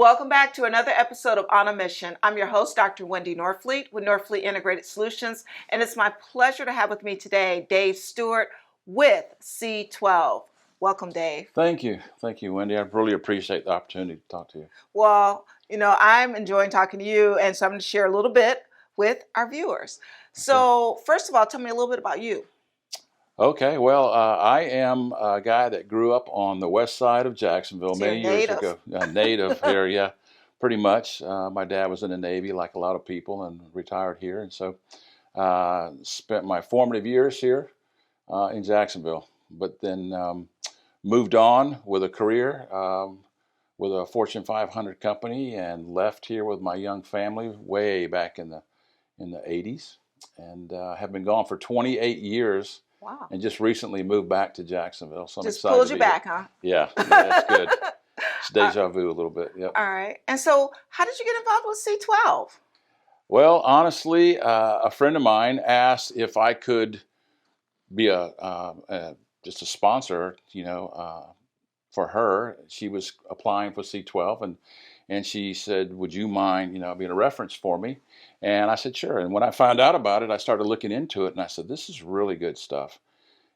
Welcome back to another episode of On a Mission. I'm your host, Dr. Wendy Norfleet with Norfleet Integrated Solutions, and it's my pleasure to have with me today Dave Stewart with C12. Welcome, Dave. Thank you, Wendy. I really appreciate the opportunity to talk to you. Well, I'm enjoying talking to you, and so I'm going to share a little bit with our viewers. So, first of all, tell me a little bit about you. Okay, well, I am a guy that grew up on the west side of Jacksonville many years ago. Native here, yeah, pretty much. My dad was in the Navy, like a lot of people, and retired here. And so spent my formative years here in Jacksonville, but then moved on with a career with a Fortune 500 company and left here with my young family way back in the 80s, and have been gone for 28 years. Wow. And just recently moved back to Jacksonville. So I'm just excited pulled you back, huh? Yeah, that's good. It's deja vu a little bit. Yep. All right. And so how did you get involved with C12? Well, honestly, a friend of mine asked if I could be just a sponsor, for her. She was applying for C12, and she said, would you mind, being a reference for me? And I said, sure. And when I found out about it, I started looking into it, and I said, this is really good stuff.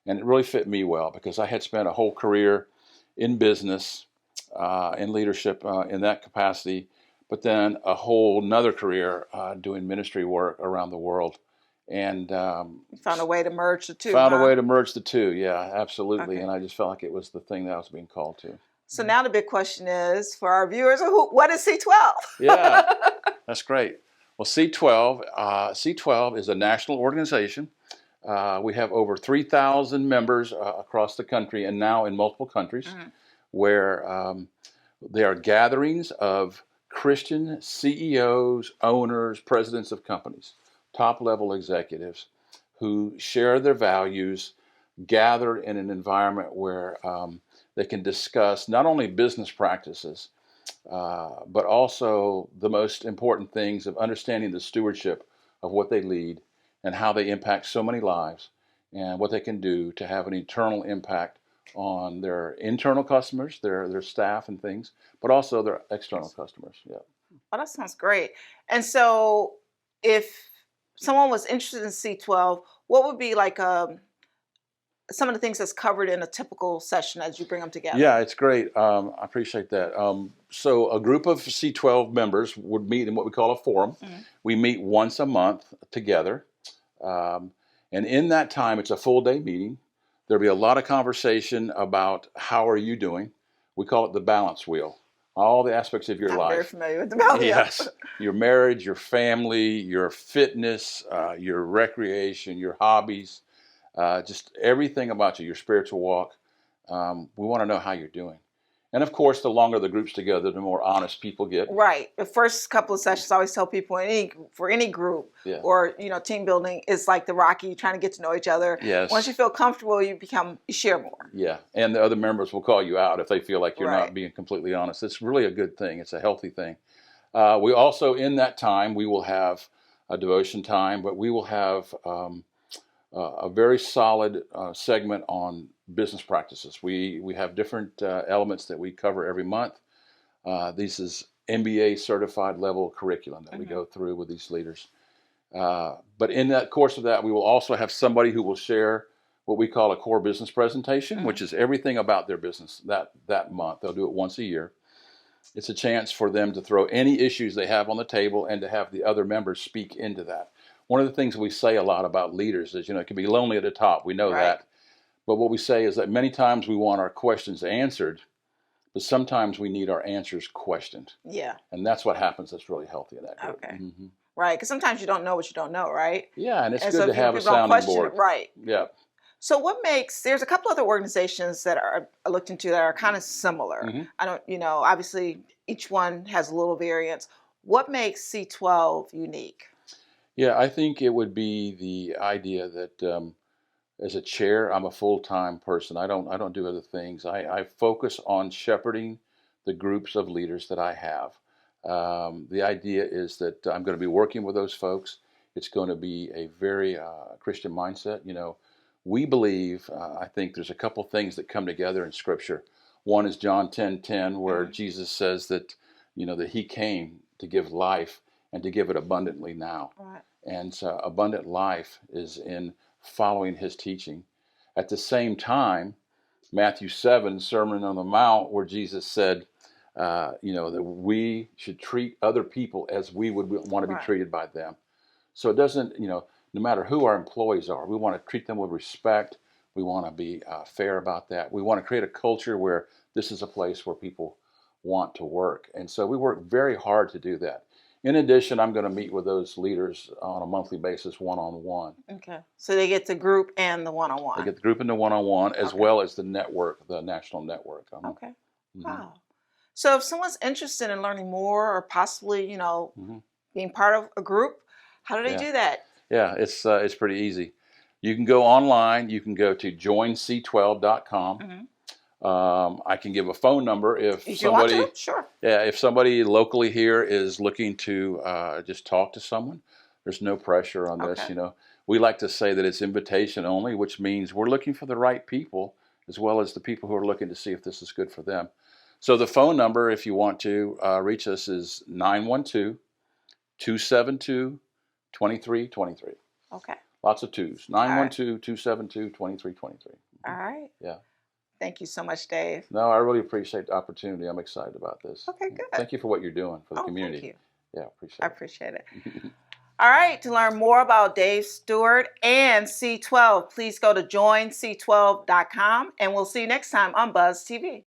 And it really fit me well because I had spent a whole career in business, in leadership, in that capacity, but then a whole nother career doing ministry work around the world. And you found a way to merge the two. Found a way to merge the two, yeah, absolutely. Okay. And I just felt like it was the thing that I was being called to. So now the big question is, for our viewers, what is C12? Yeah, that's great. Well, C12 is a national organization. We have over 3,000 members across the country and now in multiple countries, where they are gatherings of Christian CEOs, owners, presidents of companies, top-level executives who share their values, gathered in an environment where they can discuss not only business practices, but also the most important things of understanding the stewardship of what they lead and how they impact so many lives and what they can do to have an eternal impact on their internal customers, their staff and things, but also their external customers. Yeah. Oh, that sounds great. And so if someone was interested in C12, what would be like some of the things that's covered in a typical session as you bring them together? Yeah, it's great. I appreciate that. So a group of C12 members would meet in what we call a forum. We meet once a month together. And in that time, it's a full day meeting. There'll be a lot of conversation about how are you doing. We call it the balance wheel. All the aspects of your life. I'm very familiar with the balance wheel. Yes. Your marriage, your family, your fitness, your recreation, your hobbies. Just everything about you, your spiritual walk. We want to know how you're doing. And of course, the longer the group's together, the more honest people get. Right. The first couple of sessions, I always tell people for any group or team building, is like the Rocky, trying to get to know each other. Yes. Once you feel comfortable, you share more. Yeah. And the other members will call you out if they feel like you're not being completely honest. It's really a good thing. It's a healthy thing. We also, in that time, we will have a devotion time, but we will have a very solid segment on business practices. We have different elements that we cover every month. This is MBA certified level curriculum that we go through with these leaders. But in that course of that, we will also have somebody who will share what we call a core business presentation, which is everything about their business that month. They'll do it once a year. It's a chance for them to throw any issues they have on the table and to have the other members speak into that. One of the things we say a lot about leaders is, it can be lonely at the top. We know that. But what we say is that many times we want our questions answered, but sometimes we need our answers questioned. Yeah. And that's what happens that's really healthy in that group. Okay. Right. Because sometimes you don't know what you don't know, right? Yeah, and it's good to have a sounding board. Right. Yeah. So there's a couple other organizations that I looked into that are kind of similar. I don't, obviously each one has a little variance. What makes C12 unique? Yeah, I think it would be the idea that as a chair, I'm a full-time person. I don't do other things. I focus on shepherding the groups of leaders that I have. The idea is that I'm going to be working with those folks. It's going to be a very Christian mindset. We believe, I think there's a couple things that come together in Scripture. One is John 10:10, where Jesus says that that he came to give life and to give it abundantly now. Right. And so abundant life is in following his teaching. At the same time, Matthew 7, Sermon on the Mount, where Jesus said, that we should treat other people as we would want to be Right. treated by them. So it doesn't, no matter who our employees are, we want to treat them with respect. We want to be fair about that. We want to create a culture where this is a place where people want to work. And so we work very hard to do that. In addition, I'm going to meet with those leaders on a monthly basis, one-on-one. Okay. So they get the group and the one-on-one. They get the group and the one-on-one, as Okay. well as the network, the national network. Okay. Mhm. Wow. So if someone's interested in learning more or possibly, being part of a group, how do they do that? Yeah, it's pretty easy. You can go online. You can go to joinc12.com. Mm-hmm. I can give a phone number if you want to? Sure. Yeah, if somebody locally here is looking to just talk to someone. There's no pressure on this. Okay. We like to say that it's invitation only, which means we're looking for the right people as well as the people who are looking to see if this is good for them. So the phone number, if you want to reach us, is 912-272-2323. Okay. Lots of twos. 912-272-2323. All right. Yeah. Thank you so much, Dave. No, I really appreciate the opportunity. I'm excited about this. Okay, good. Thank you for what you're doing for the community. Thank you. Yeah, I appreciate appreciate it. All right, to learn more about Dave Stewart and C12, please go to joinc12.com, and we'll see you next time on Buzz TV.